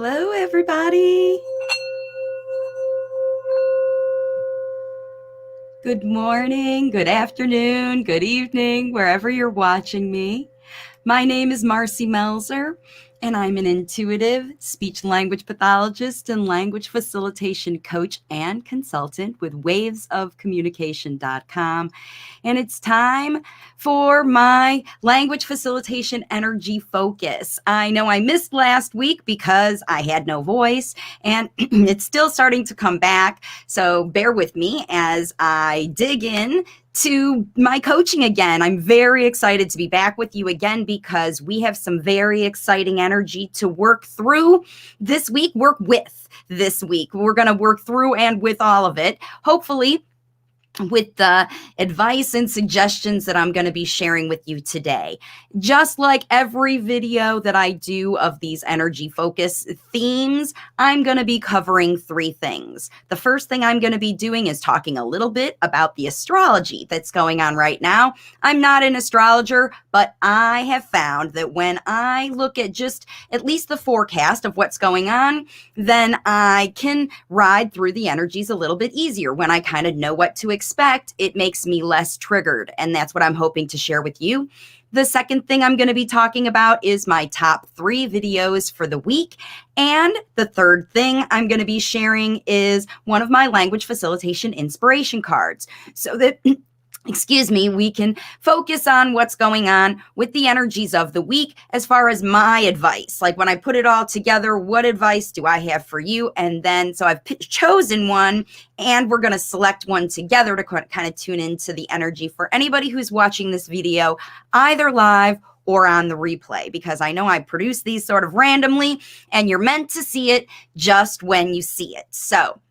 Hello, everybody. Good morning, good afternoon, good evening, wherever you're watching me. My name is Marcy Melzer, and I'm an intuitive speech-language pathologist and language facilitation coach and consultant with wavesofcommunication.com. And it's time for my language facilitation energy focus. I know I missed last week because I had no voice, and it's still starting to come back. So bear with me as I dig in to my coaching again. I'm very excited to be back with you again because we have some very exciting energy to work through this week, work with this week. We're going to work through and with all of it, hopefully with the advice and suggestions that I'm going to be sharing with you today. Just like every video that I do of these energy focus themes, I'm going to be covering three things. The first thing I'm going to be doing is talking a little bit about the astrology that's going on right now. I'm not an astrologer, but I have found that when I look at just at least the forecast of what's going on, then I can ride through the energies a little bit easier. When I kind of know what to expect, it makes me less triggered. And that's what I'm hoping to share with you. The second thing I'm going to be talking about is my top 3 videos for the week. And the third thing I'm going to be sharing is one of my language facilitation inspiration cards so that we can focus on what's going on with the energies of the week as far as my advice. Like when I put it all together, what advice do I have for you? And then, so I've chosen one and we're going to select one together to kind of tune into the energy for anybody who's watching this video, either live or on the replay, because I know I produce these sort of randomly and you're meant to see it just when you see it. So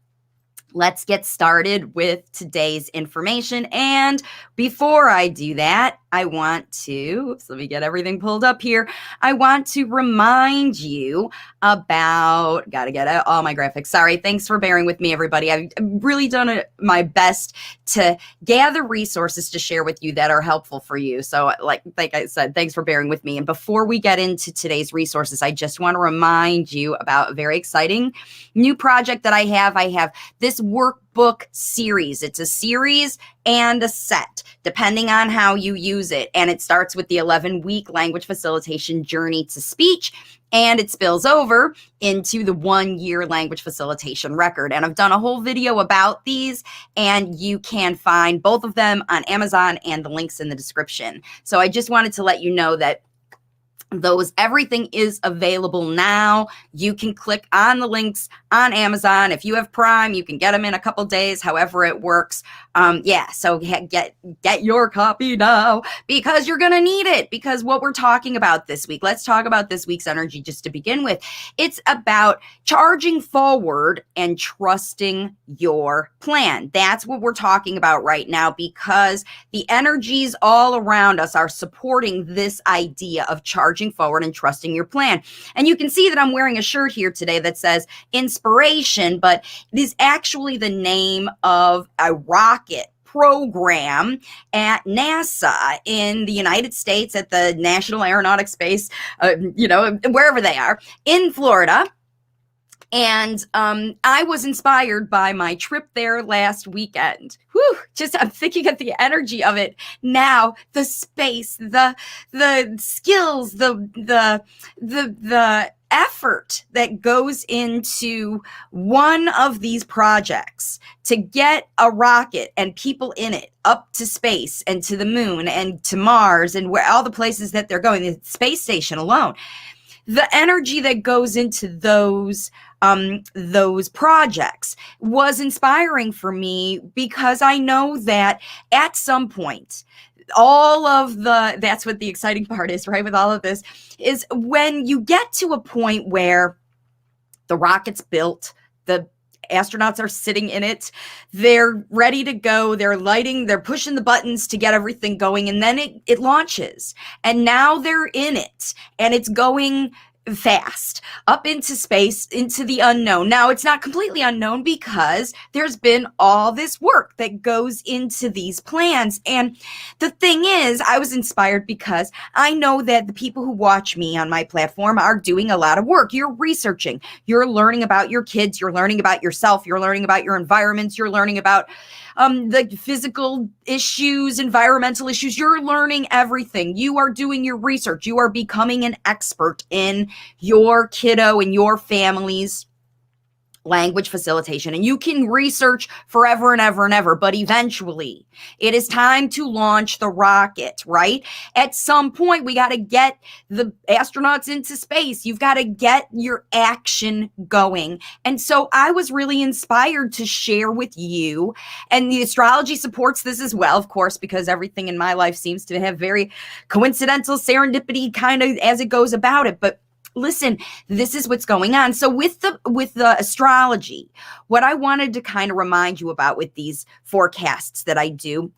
let's get started with today's information. And before I do that, I want to, let me get everything pulled up here. I want to remind you about, gotta get out all my graphics. Sorry, thanks for bearing with me, everybody. I've really done my best to gather resources to share with you that are helpful for you. So like I said, thanks for bearing with me. And before we get into today's resources, I just want to remind you about a very exciting new project that I have. I have this workbook series. It's a series and a set, depending on how you use it. And it starts with the 11-week language facilitation journey to speech, and it spills over into the 1-year language facilitation record. And I've done a whole video about these, and you can find both of them on Amazon and the links in the description. So I just wanted to let you know that everything is available now. You can click on the links on Amazon. If you have Prime, you can get them in a couple days, however it works. So get your copy now because you're going to need it, because what we're talking about this week, let's talk about this week's energy just to begin with. It's about charging forward and trusting your plan. That's what we're talking about right now, because the energies all around us are supporting this idea of charging forward and trusting your plan. And you can see that I'm wearing a shirt here today that says inspiration, but it is actually the name of a rocket program at NASA in the United States, at the National Aeronautics Base, wherever they are in Florida. And I was inspired by my trip there last weekend. I'm thinking of the energy of it now, the space, the skills, the effort that goes into one of these projects to get a rocket and people in it up to space and to the moon and to Mars and where all the places that they're going, the space station alone. The energy that goes into those projects was inspiring for me, because I know that at some point, that's what the exciting part is, right? With all of this is when you get to a point where the rocket's built, the astronauts are sitting in it, they're ready to go, they're pushing the buttons to get everything going, and then it launches, and now they're in it, and it's going fast up into space, into the unknown. Now, it's not completely unknown because there's been all this work that goes into these plans. And the thing is, I was inspired because I know that the people who watch me on my platform are doing a lot of work. You're researching, you're learning about your kids, you're learning about yourself, you're learning about your environments, you're learning about the physical issues, environmental issues. You're learning everything. You are doing your research. You are becoming an expert in your kiddo and your family's language facilitation. And you can research forever and ever and ever, but eventually it is time to launch the rocket, right? At some point, we got to get the astronauts into space. You've got to get your action going. And so I was really inspired to share with you, and the astrology supports this as well, of course, because everything in my life seems to have very coincidental serendipity kind of as it goes about it. But listen, this is what's going on. So with the astrology, what I wanted to kind of remind you about with these forecasts that I do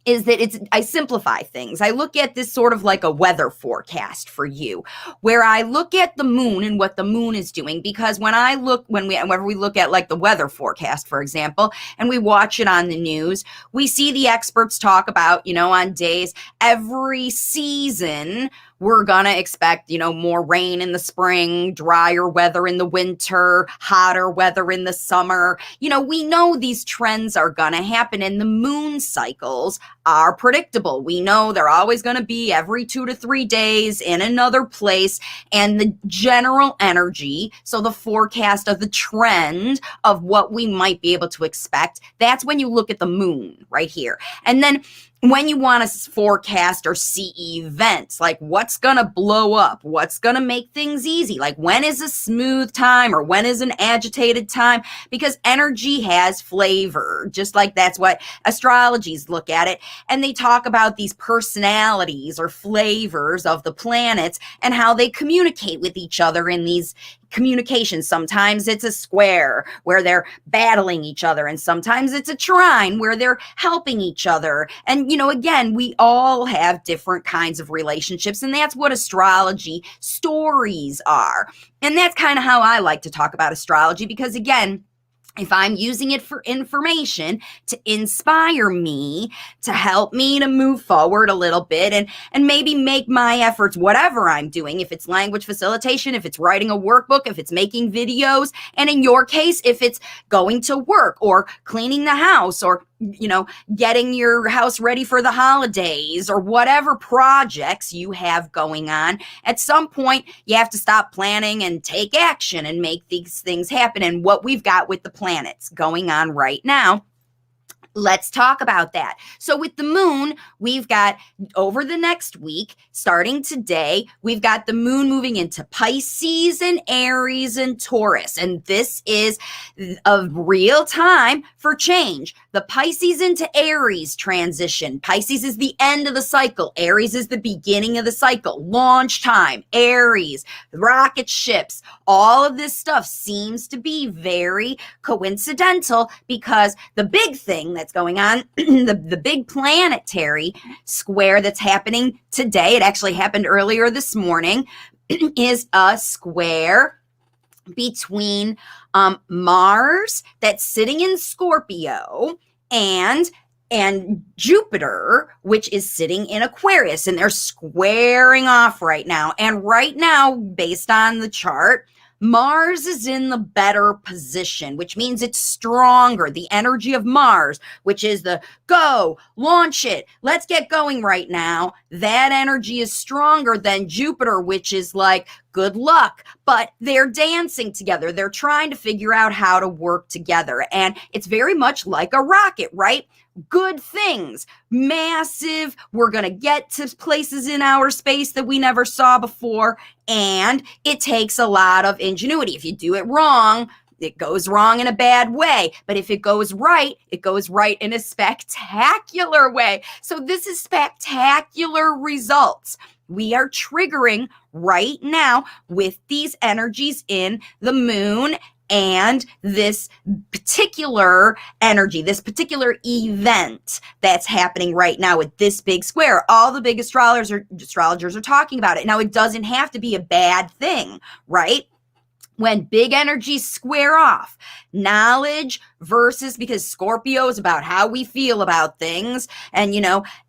is that I simplify things. I look at this sort of like a weather forecast for you, where I look at the moon and what the moon is doing. Because whenever we look at like the weather forecast, for example, and we watch it on the news, we see the experts talk about, on days every season, we're going to expect, more rain in the spring, drier weather in the winter, hotter weather in the summer. We know these trends are going to happen, and the moon cycles are predictable. We know they're always going to be every 2 to 3 days in another place, and the general energy, so the forecast of the trend of what we might be able to expect, that's when you look at the moon right here. And then when you want to forecast or see events, like what's going to blow up, what's going to make things easy, like when is a smooth time or when is an agitated time, because energy has flavor, just like that's what astrologies look at it. And they talk about these personalities or flavors of the planets and how they communicate with each other in these communication. Sometimes it's a square where they're battling each other, and sometimes it's a trine where they're helping each other. And again, we all have different kinds of relationships, and that's what astrology stories are. And that's kind of how I like to talk about astrology, because again, if I'm using it for information to inspire me, to help me to move forward a little bit and maybe make my efforts, whatever I'm doing, if it's language facilitation, if it's writing a workbook, if it's making videos, and in your case, if it's going to work or cleaning the house or getting your house ready for the holidays or whatever projects you have going on, at some point you have to stop planning and take action and make these things happen. And what we've got with the planets going on right now, let's talk about that. So with the moon, we've got over the next week, starting today, we've got the moon moving into Pisces and Aries and Taurus. And this is a real time for change. The Pisces into Aries transition. Pisces is the end of the cycle. Aries is the beginning of the cycle. Launch time, Aries, rocket ships, all of this stuff seems to be very coincidental, because the big thing that's going on, the big planetary square that's happening today, it actually happened earlier this morning, is a square between Mars that's sitting in Scorpio and Jupiter, which is sitting in Aquarius, and they're squaring off right now. And right now, based on the chart, Mars is in the better position, which means it's stronger. The energy of Mars, which is the go, launch it, let's get going right now. That energy is stronger than Jupiter, which is like, good luck. But they're dancing together. They're trying to figure out how to work together. And it's very much like a rocket, right? Good things, massive. We're going to get to places in outer space that we never saw before. And it takes a lot of ingenuity. If you do it wrong, it goes wrong in a bad way. But if it goes right in a spectacular way. So this is spectacular results we are triggering right now with these energies in the moon And this particular energy, this particular event that's happening right now with this big square, all the big astrologers are talking about it. Now, it doesn't have to be a bad thing, right? When big energies square off, knowledge versus, because Scorpio is about how we feel about things, and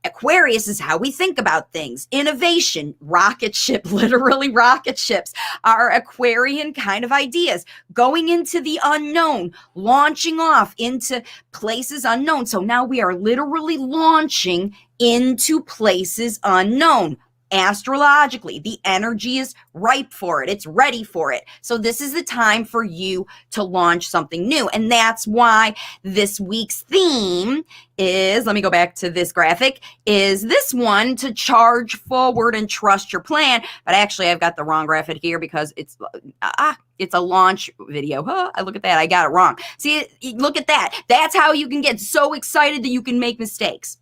Aquarius is how we think about things. Innovation, rocket ship, literally rocket ships are Aquarian kind of ideas, going into the unknown, launching off into places unknown. So now we are literally launching into places unknown. Astrologically, the energy is ripe for it. It's ready for it. So this is the time for you to launch something new. And that's why this week's theme is, let me go back to this graphic, is this one, to charge forward and trust your plan. But actually, I've got the wrong graphic here because it's a launch video. I look at that. I got it wrong. See, look at that. That's how you can get so excited that you can make mistakes.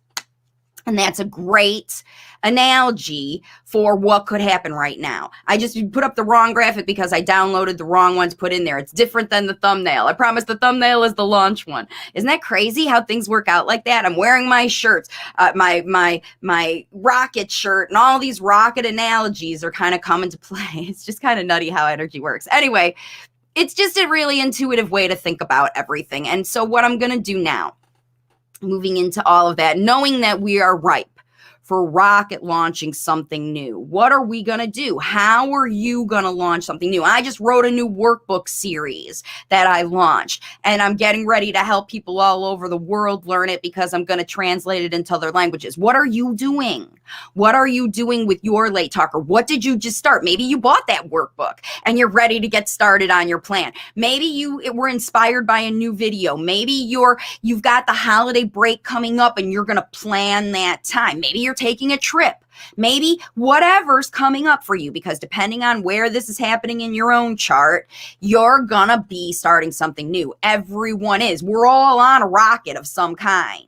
And that's a great analogy for what could happen right now. I just put up the wrong graphic because I downloaded the wrong one to put in there. It's different than the thumbnail. I promise the thumbnail is the launch one. Isn't that crazy how things work out like that? I'm wearing my shirts, my rocket shirt, and all these rocket analogies are kind of coming to play. It's just kind of nutty how energy works. Anyway, it's just a really intuitive way to think about everything. And so what I'm going to do now, moving into all of that, knowing that we are ripe for rocket launching something new. What are we going to do? How are you going to launch something new? I just wrote a new workbook series that I launched, and I'm getting ready to help people all over the world learn it because I'm going to translate it into other languages. What are you doing? What are you doing with your late talker? What did you just start? Maybe you bought that workbook and you're ready to get started on your plan. Maybe you were inspired by a new video. Maybe you've got the holiday break coming up and you're going to plan that time. Maybe you're taking a trip. Maybe whatever's coming up for you, because depending on where this is happening in your own chart, you're gonna be starting something new. Everyone is. We're all on a rocket of some kind.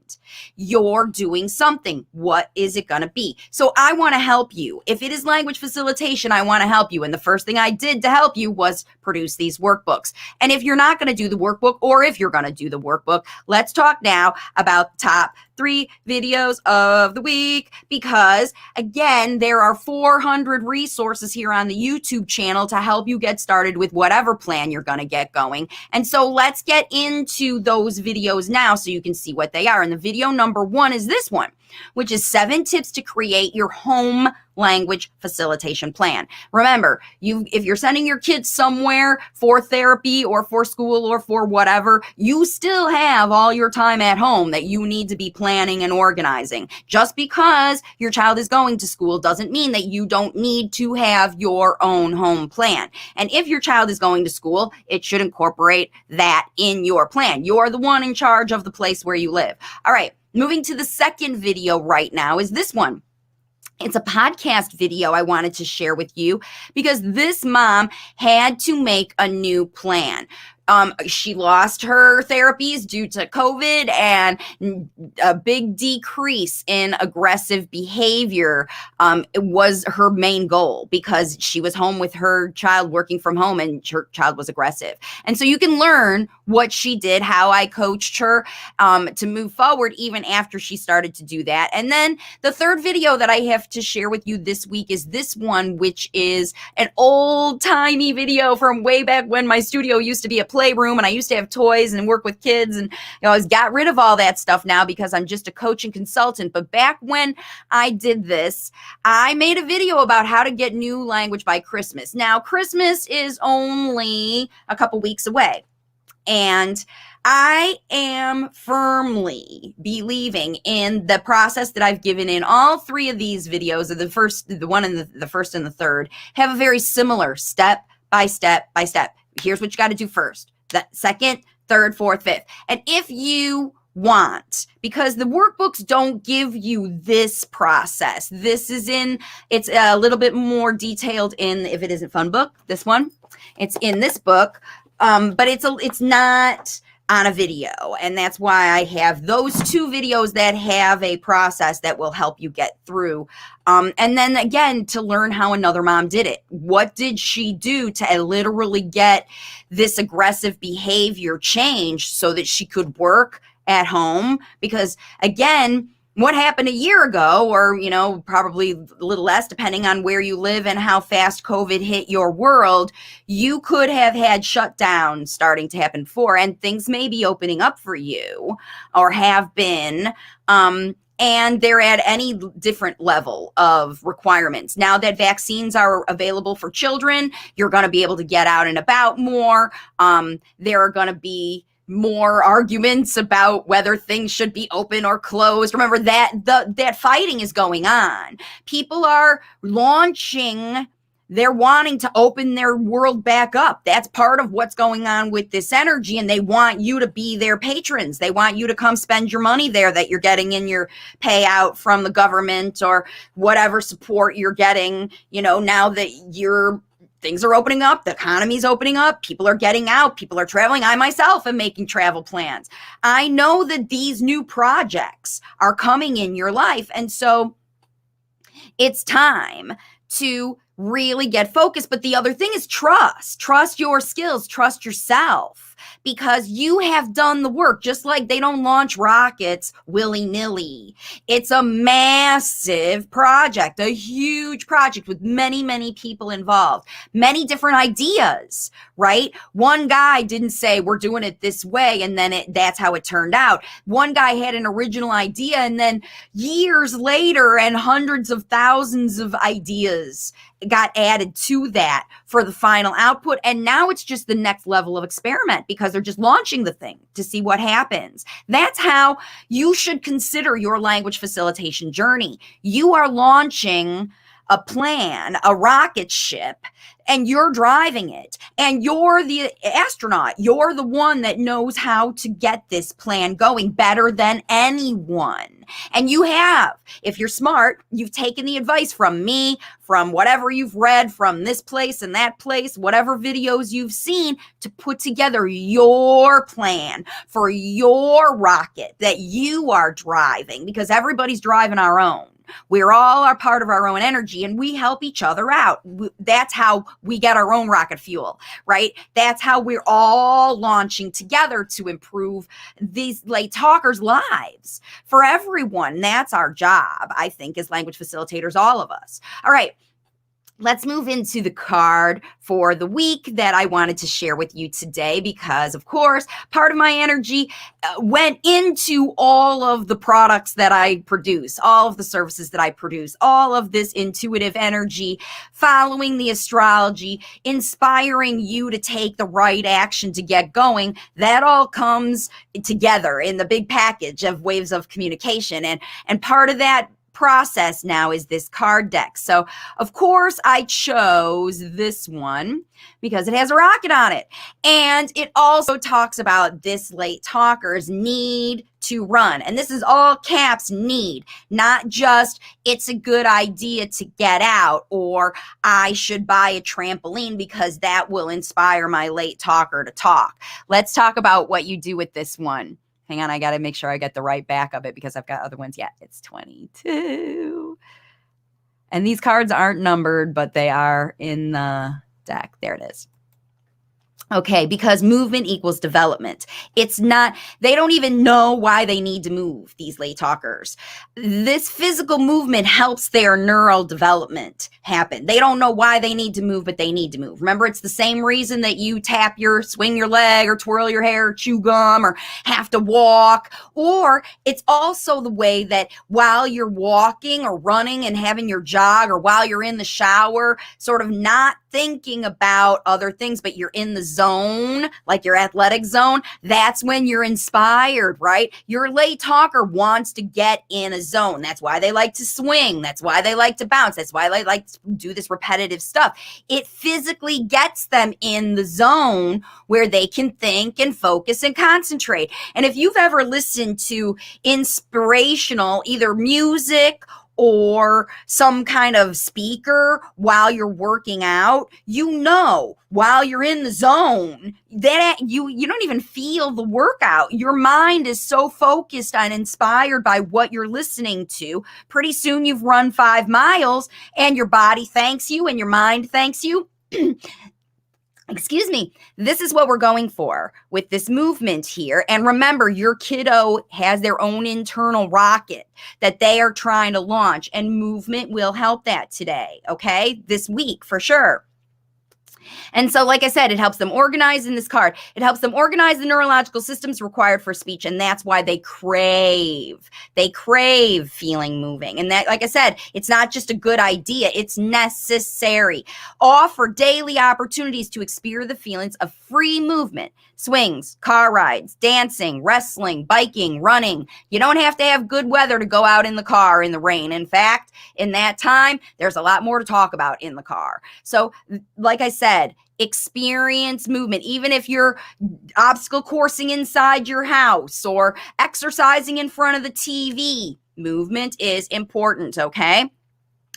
You're doing something. What is it gonna be? So I want to help you. If it is language facilitation, I want to help you. And the first thing I did to help you was produce these workbooks. And if you're not going to do the workbook, or if you're going to do the workbook, let's talk now about the top 3 videos of the week, because again, there are 400 resources here on the YouTube channel to help you get started with whatever plan you're going to get going. And so let's get into those videos now so you can see what they are. And the video number 1 is this one, which is 7 tips to create your home language facilitation plan. Remember, if you're sending your kids somewhere for therapy or for school or for whatever, you still have all your time at home that you need to be planning and organizing. Just because your child is going to school doesn't mean that you don't need to have your own home plan. And if your child is going to school, it should incorporate that in your plan. You're the one in charge of the place where you live. All right, moving to the second video right now is this one. It's a podcast video I wanted to share with you because this mom had to make a new plan. She lost her therapies due to COVID, and a big decrease in aggressive behavior was her main goal, because she was home with her child, working from home, and her child was aggressive. And so you can learn what she did, how I coached her to move forward even after she started to do that. And then the third video that I have to share with you this week is this one, which is an old-timey video from way back when my studio used to be a playroom and I used to have toys and work with kids, and I got rid of all that stuff now because I'm just a coach and consultant. But back when I did this, I made a video about how to get new language by Christmas. Now, Christmas is only a couple weeks away, and I am firmly believing in the process that I've given in all 3 of these videos. The one and the first and the third have a very similar step by step by step. Here's what you got to do first, the second, third, fourth, fifth. And if you want, because the workbooks don't give you this process, it's a little bit more detailed in If It Isn't Fun book, this one. It's in this book, but it's not on a video. And that's why I have those 2 videos that have a process that will help you get through. And then again, to learn how another mom did it. What did she do to literally get this aggressive behavior changed so that she could work at home? Because again, what happened a year ago, or, probably a little less, depending on where you live and how fast COVID hit your world, you could have had shutdowns starting to happen before, and things may be opening up for you or have been. And they're at any different level of requirements. Now that vaccines are available for children, you're going to be able to get out and about more. There are going to be more arguments about whether things should be open or closed. Remember that that fighting is going on. People are launching, they're wanting to open their world back up. That's part of what's going on with this energy, and they want you to be their patrons. They want you to come spend your money there that you're getting in your payout from the government or whatever support you're getting, now that things are opening up, the economy's opening up, people are getting out, people are traveling. I myself am making travel plans. I know that these new projects are coming in your life. And so it's time to really get focused. But the other thing is trust your skills, trust yourself, because you have done the work. Just like they don't launch rockets willy-nilly. It's a massive project, a huge project with many, many people involved, many different ideas, right? One guy didn't say we're doing it this way and then that's how it turned out. One guy had an original idea, and then years later and hundreds of thousands of ideas got added to that for the final output. And now it's just the next level of experiment because they're just launching the thing to see what happens. That's how you should consider your language facilitation journey. You are launching a plan, a rocket ship, and you're driving it. And you're the astronaut. You're the one that knows how to get this plan going better than anyone. And you have, if you're smart, you've taken the advice from me, from whatever you've read, from this place and that place, whatever videos you've seen, to put together your plan for your rocket that you are driving, because everybody's driving our own. We're all a part of our own energy, and we help each other out. That's how we get our own rocket fuel, right? That's how we're all launching together to improve these late talkers' lives for everyone. That's our job, I think, as language facilitators, all of us. All right. Let's move into the card for the week that I wanted to share with you today, because, of course, part of my energy went into all of the products that I produce, all of the services that I produce, all of this intuitive energy, following the astrology, inspiring you to take the right action to get going. That all comes together in the big package of waves of communication. And part of that process now is this card deck. So of course I chose this one because it has a rocket on it, and it also talks about this late talker's need to run. And this is all caps, need, not just it's a good idea to get out, or I should buy a trampoline because that will inspire my late talker to talk. Let's talk about what you do with this one. Hang on, I got to make sure I get the right back of it because I've got other ones. Yeah, it's 22. And these cards aren't numbered, but they are in the deck. There it is. Okay, because movement equals development. It's not, they don't even know why they need to move, these late talkers. This physical movement helps their neural development happen. They don't know why they need to move, but they need to move. Remember, it's the same reason that you swing your leg or twirl your hair or chew gum or have to walk. Or it's also the way that while you're walking or running and having your jog, or while you're in the shower, sort of not thinking about other things, but you're in the zone, like your athletic zone, that's when you're inspired, right? Your late talker wants to get in a zone. That's why they like to swing. That's why they like to bounce. That's why they like to do this repetitive stuff. It physically gets them in the zone where they can think and focus and concentrate. And if you've ever listened to inspirational, either music or some kind of speaker while you're working out, while you're in the zone, that you don't even feel the workout. Your mind is so focused and inspired by what you're listening to. Pretty soon you've run 5 miles and your body thanks you and your mind thanks you. Excuse me. This is what we're going for with this movement here. And remember, your kiddo has their own internal rocket that they are trying to launch, and movement will help that today. Okay. This week for sure. And so, like I said, it helps them organize in this card. It helps them organize the neurological systems required for speech. And that's why they crave feeling moving. And that, like I said, it's not just a good idea. It's necessary. Offer daily opportunities to experience the feelings of free movement, swings, car rides, dancing, wrestling, biking, running. You don't have to have good weather to go out in the car in the rain. In fact, in that time, there's a lot more to talk about in the car. So, like I said, experience movement, even if you're obstacle coursing inside your house or exercising in front of the TV. Movement is important, okay?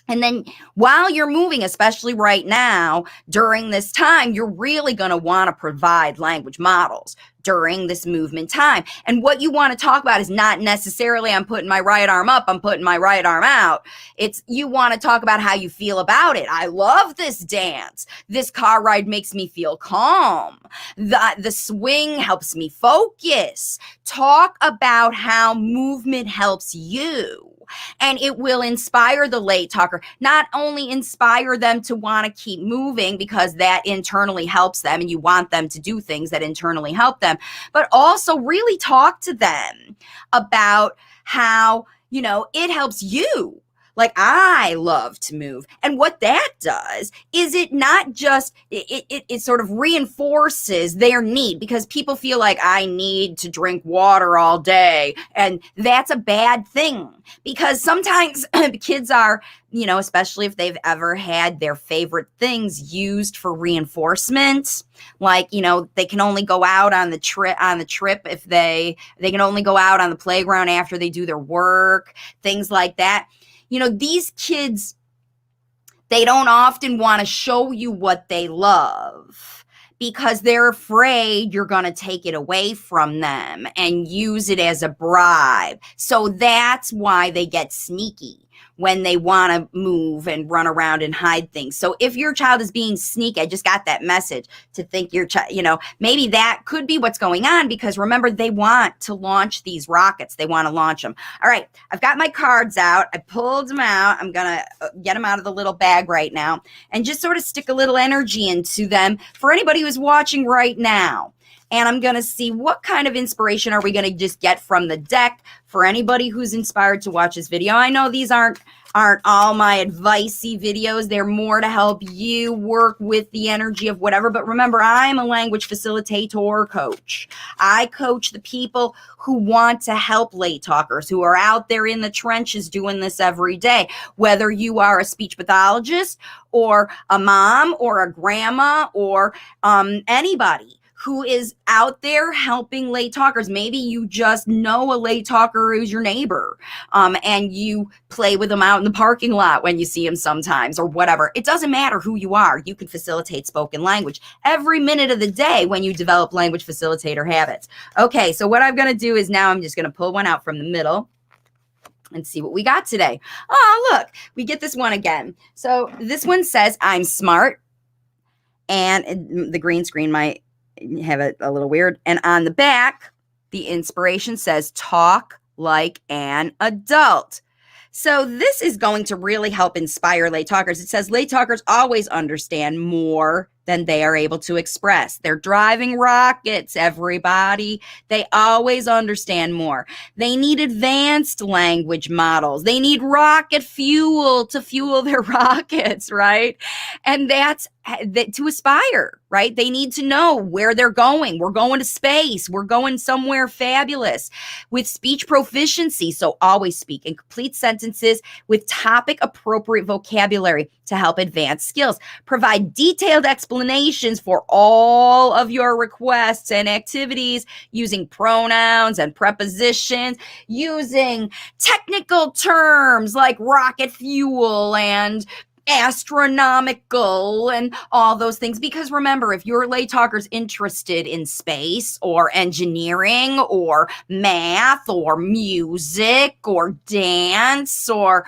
And then while you're moving, especially right now, during this time, you're really going to want to provide language models during this movement time. And what you want to talk about is not necessarily, I'm putting my right arm up, I'm putting my right arm out. It's you want to talk about how you feel about it. I love this dance. This car ride makes me feel calm. The swing helps me focus. Talk about how movement helps you. And it will inspire the late talker, not only inspire them to want to keep moving because that internally helps them and you want them to do things that internally help them, but also really talk to them about how, it helps you. Like, I love to move. And what that does is it not just, it sort of reinforces their need, because people feel like I need to drink water all day. And that's a bad thing, because sometimes kids are, especially if they've ever had their favorite things used for reinforcement, like, they can only go out on the trip if they can only go out on the playground after they do their work, things like that. These kids, they don't often want to show you what they love because they're afraid you're going to take it away from them and use it as a bribe. So that's why they get sneaky when they want to move and run around and hide things. So if your child is being sneaky, I just got that message to think your child, maybe that could be what's going on, because remember, they want to launch these rockets. They want to launch them. All right, I've got my cards out. I pulled them out. I'm going to get them out of the little bag right now and just sort of stick a little energy into them for anybody who's watching right now. And I'm going to see what kind of inspiration are we going to just get from the deck for anybody who's inspired to watch this video. I know these aren't all my advicey videos. They're more to help you work with the energy of whatever. But remember, I'm a language facilitator coach. I coach the people who want to help late talkers, who are out there in the trenches doing this every day. Whether you are a speech pathologist or a mom or a grandma or anybody who is out there helping late talkers. Maybe you just know a late talker who's your neighbor, and you play with them out in the parking lot when you see them sometimes, or whatever. It doesn't matter who you are. You can facilitate spoken language every minute of the day when you develop language facilitator habits. Okay, so what I'm going to do is now I'm just going to pull one out from the middle and see what we got today. Oh, look, we get this one again. So this one says, I'm smart, and the green screen might have it a little weird. And on the back, the inspiration says, talk like an adult. So this is going to really help inspire late talkers. It says late talkers always understand more than they are able to express. They're driving rockets, everybody. They always understand more. They need advanced language models. They need rocket fuel to fuel their rockets, right? And that's to aspire, right? They need to know where they're going. We're going to space. We're going somewhere fabulous. With speech proficiency, so always speak in complete sentences with topic appropriate vocabulary. to help advance skills. Provide detailed explanations for all of your requests and activities using pronouns and prepositions, using technical terms like rocket fuel and astronomical and all those things. Because remember, if your late talker's interested in space or engineering or math or music or dance or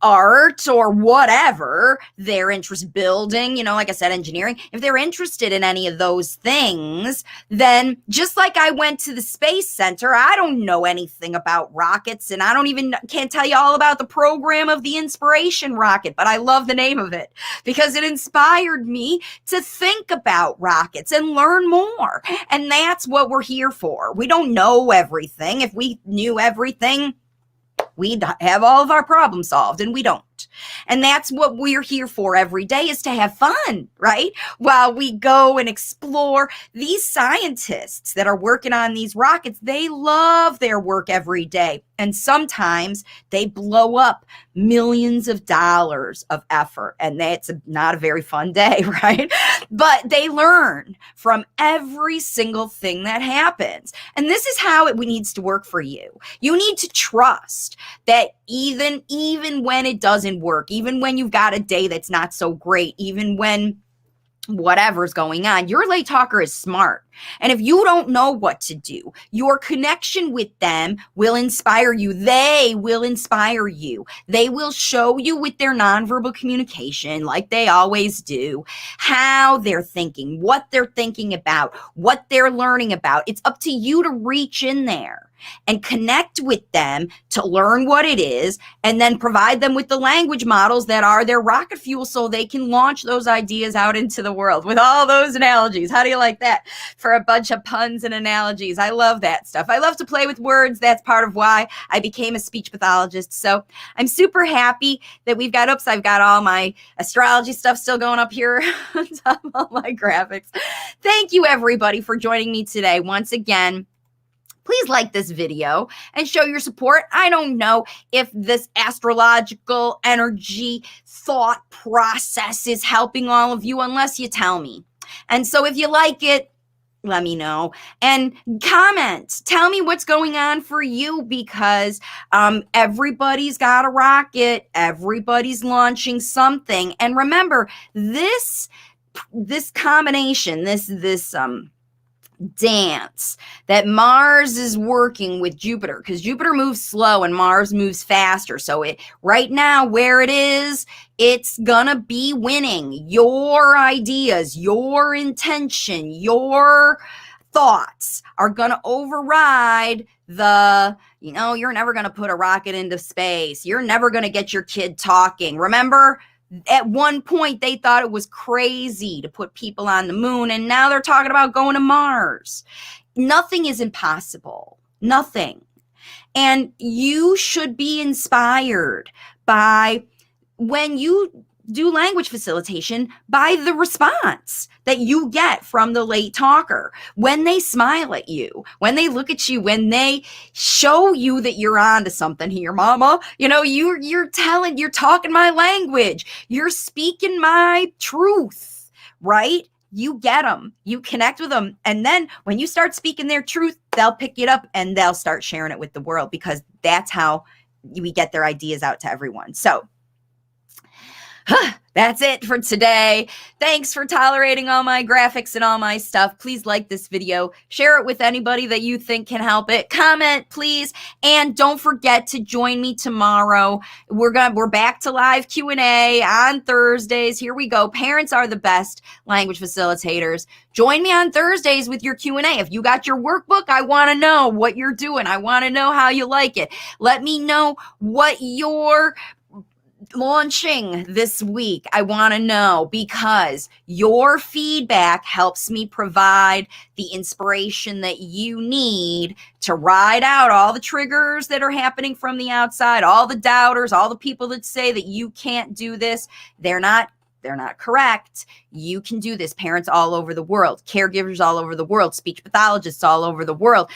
art or whatever their interest, building, like I said, engineering, if they're interested in any of those things, then just like I went to the space center, I don't know anything about rockets, and can't tell you all about the program of the Inspiration rocket, but I love the name of it because it inspired me to think about rockets and learn more. And that's what we're here for. We don't know everything. If we knew everything, we'd have all of our problems solved, and we don't. And that's what we're here for every day, is to have fun, right? While we go and explore. These scientists that are working on these rockets, they love their work every day. And sometimes they blow up millions of dollars of effort. And that's not a very fun day, right? But they learn from every single thing that happens. And this is how it needs to work for you. You need to trust that even when it doesn't work, even when you've got a day that's not so great, even when whatever's going on, your late talker is smart. And if you don't know what to do, your connection with them will inspire you. They will inspire you. They will show you with their nonverbal communication, like they always do, how they're thinking, what they're thinking about, what they're learning about. It's up to you to reach in there and connect with them to learn what it is, and then provide them with the language models that are their rocket fuel so they can launch those ideas out into the world with all those analogies. How do you like that? For a bunch of puns and analogies. I love that stuff. I love to play with words. That's part of why I became a speech pathologist. So I'm super happy that I've got all my astrology stuff still going up here on top of all my graphics. Thank you, everybody, for joining me today. Once again, please like this video and show your support. I don't know if this astrological energy thought process is helping all of you unless you tell me. And so if you like it, let me know and comment. Tell me what's going on for you, because everybody's got a rocket. Everybody's launching something. And remember, this combination, this dance that Mars is working with Jupiter, because Jupiter moves slow and Mars moves faster. So right now where it is, it's gonna be winning. Your ideas, your intention, your thoughts are gonna override you're never gonna put a rocket into space. You're never gonna get your kid talking. Remember, at one point, they thought it was crazy to put people on the moon, and now they're talking about going to Mars. Nothing is impossible. Nothing. And you should be inspired by, when you do language facilitation, by the response that you get from the late talker. When they smile at you, when they look at you, when they show you that you're onto something here, mama, you're talking my language. You're speaking my truth, right? You get them, you connect with them. And then when you start speaking their truth, they'll pick it up and they'll start sharing it with the world, because that's how we get their ideas out to everyone. So that's it for today. Thanks for tolerating all my graphics and all my stuff. Please like this video. Share it with anybody that you think can help it. Comment, please. And don't forget to join me tomorrow. We're back to live Q&A on Thursdays. Here we go. Parents are the best language facilitators. Join me on Thursdays with your Q&A. If you got your workbook, I want to know what you're doing. I want to know how you like it. Let me know what you're launching this week. I want to know, because your feedback helps me provide the inspiration that you need to ride out all the triggers that are happening from the outside, all the doubters, all the people that say that you can't do this. They're not correct. You can do this. Parents all over the world, caregivers all over the world, speech pathologists all over the world,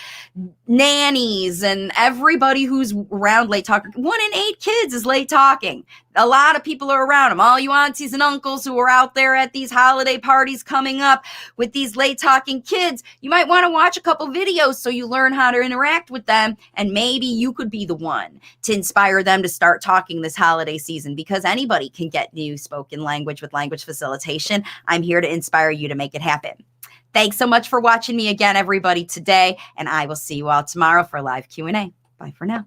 nannies, and everybody who's around late talker. 1 in 8 kids is late talking. a lot of people are around them. All you aunties and uncles who are out there at these holiday parties coming up with these late talking kids, you might want to watch a couple videos so you learn how to interact with them. And maybe you could be the one to inspire them to start talking this holiday season, because anybody can get new spoken language with language facilitation. I'm here to inspire you to make it happen. Thanks so much for watching me again, everybody, today. And I will see you all tomorrow for live Q&A. Bye for now.